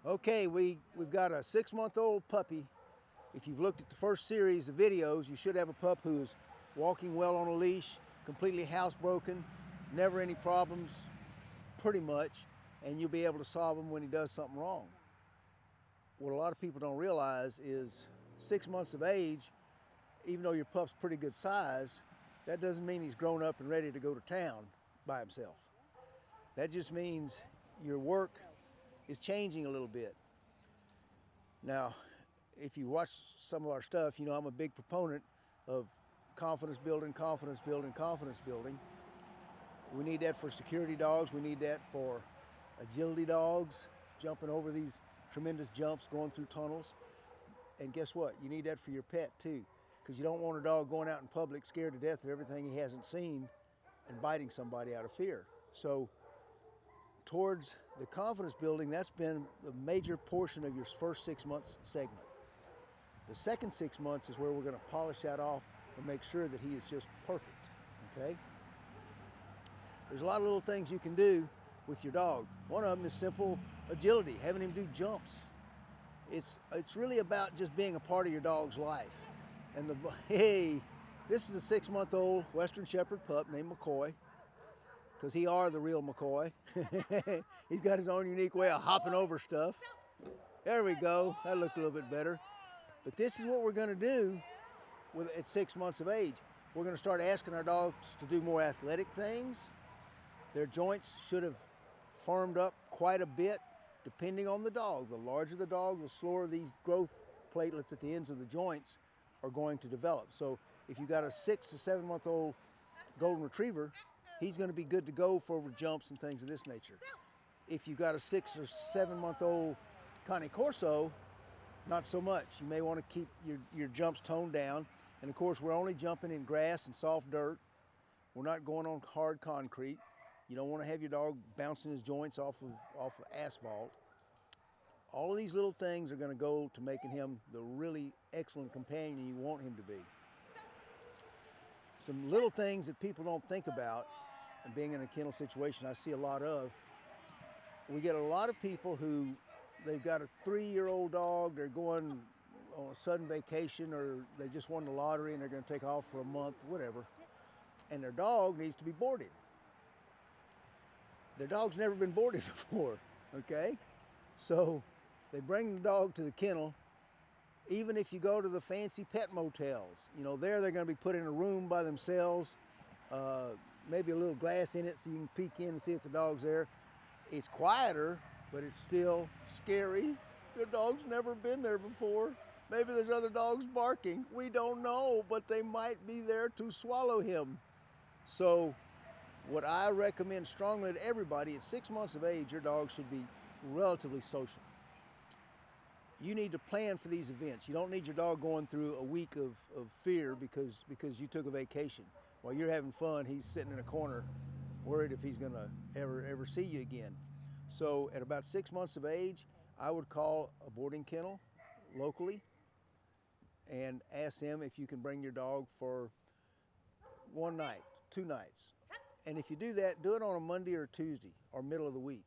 Okay, we've got a 6-month-old puppy. If you've looked at the first series of videos, you should have a pup who's walking well on a leash, completely housebroken, never any problems, pretty much, and you'll be able to solve him when he does something wrong. What a lot of people don't realize is 6 months of age, even though your pup's pretty good size, that doesn't mean he's grown up and ready to go to town by himself. That just means your work is changing a little bit. Now, if you watch some of our stuff, you know I'm a big proponent of confidence building, confidence building, confidence building. We need that for security dogs. We need that for agility dogs, jumping over these tremendous jumps, going through tunnels. And guess what? You need that for your pet too, because you don't want a dog going out in public scared to death of everything he hasn't seen and biting somebody out of fear. So towards the confidence building, that's been the major portion of your first 6 months segment. The second 6 months is where we're going to polish that off and make sure that he is just perfect, okay? There's a lot of little things you can do with your dog. One of them is simple agility, having him do jumps. It's really about just being a part of your dog's life. And hey, this is a 6-month-old Western Shepherd pup named McCoy, because he are the real McCoy. He's got his own unique way of hopping over stuff. There we go, that looked a little bit better. But this is what we're gonna do at 6 months of age. We're gonna start asking our dogs to do more athletic things. Their joints should have firmed up quite a bit depending on the dog. The larger the dog, the slower these growth platelets at the ends of the joints are going to develop. So if you've got a 6 to 7 month old golden retriever, he's going to be good to go for over jumps and things of this nature. If you've got a 6 or 7 month old Cane Corso, not so much. You may want to keep your jumps toned down. And of course, we're only jumping in grass and soft dirt. We're not going on hard concrete. You don't want to have your dog bouncing his joints off of asphalt. All of these little things are going to go to making him the really excellent companion you want him to be. Some little things that people don't think about, and being in a kennel situation I see a lot of, we get a lot of people who, they've got a 3-year-old dog, they're going on a sudden vacation, or they just won the lottery and they're going to take off for a month, whatever, and their dog needs to be boarded. Their dog's never been boarded before, okay? So they bring the dog to the kennel. Even if you go to the fancy pet motels, you know, they're going to be put in a room by themselves, maybe a little glass in it so you can peek in and see if the dog's there. It's quieter, but it's still scary. The dog's never been there before. Maybe there's other dogs barking. We don't know, but they might be there to swallow him. So what I recommend strongly to everybody, at 6 months of age, your dog should be relatively social. You need to plan for these events. You don't need your dog going through a week of fear because you took a vacation. While you're having fun, he's sitting in a corner worried if he's gonna ever see you again. So at about 6 months of age, I would call a boarding kennel locally and ask them if you can bring your dog for 1 night, 2 nights. And if you do that, do it on a Monday or Tuesday or middle of the week.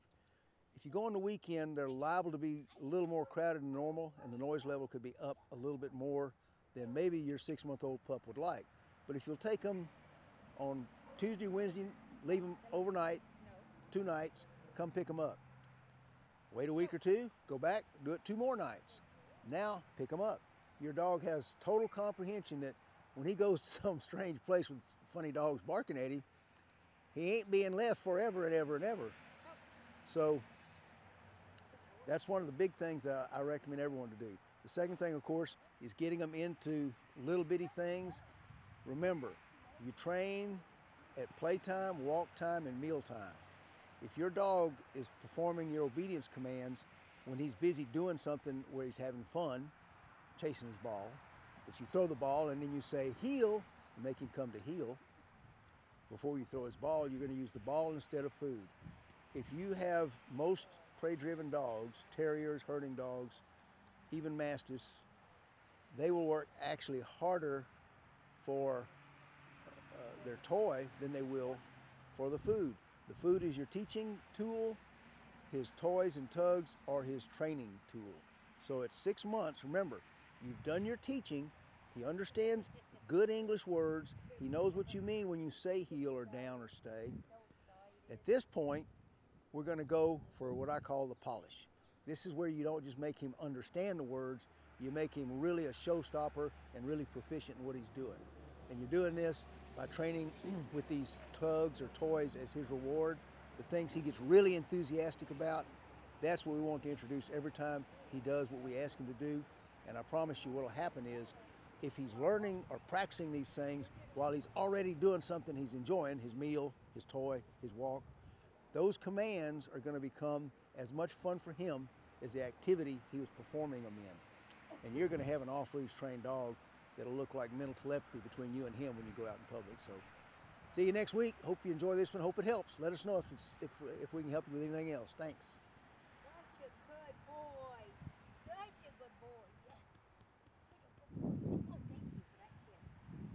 If you go on the weekend, they're liable to be a little more crowded than normal, and the noise level could be up a little bit more than maybe your 6-month-old pup would like. But if you'll take them on Tuesday, Wednesday, leave them overnight, 2 nights, come pick them up. Wait a week or two, go back, do it 2 more nights. Now, pick them up. Your dog has total comprehension that when he goes to some strange place with funny dogs barking at him, he ain't being left forever and ever and ever. So that's one of the big things that I recommend everyone to do. The second thing, of course, is getting them into little bitty things. Remember, you train at playtime, walk time, and meal time. If your dog is performing your obedience commands when he's busy doing something where he's having fun, chasing his ball, but you throw the ball and then you say heel, and make him come to heel. Before you throw his ball, you're going to use the ball instead of food. If you have most prey-driven dogs, terriers, herding dogs, even mastiffs, they will work actually harder for their toy than they will for the food. The food is your teaching tool, His toys and tugs are his training tool. So at 6 months, remember, you've done your teaching. He understands good English words. He knows what you mean when you say heel or down or stay. At this point, we're going to go for what I call the polish. This is where you don't just make him understand the words, you make him really a showstopper and really proficient in what he's doing. And you're doing this by training with these tugs or toys as his reward, the things he gets really enthusiastic about. That's what we want to introduce every time he does what we ask him to do. And I promise you what will happen is, if he's learning or practicing these things while he's already doing something he's enjoying, his meal, his toy, his walk, those commands are going to become as much fun for him as the activity he was performing them in. And you're going to have an off-leash trained dog that'll look like mental telepathy between you and him when you go out in public. So see you next week. Hope you enjoy this one. Hope it helps. Let us know if we can help you with anything else. Thanks.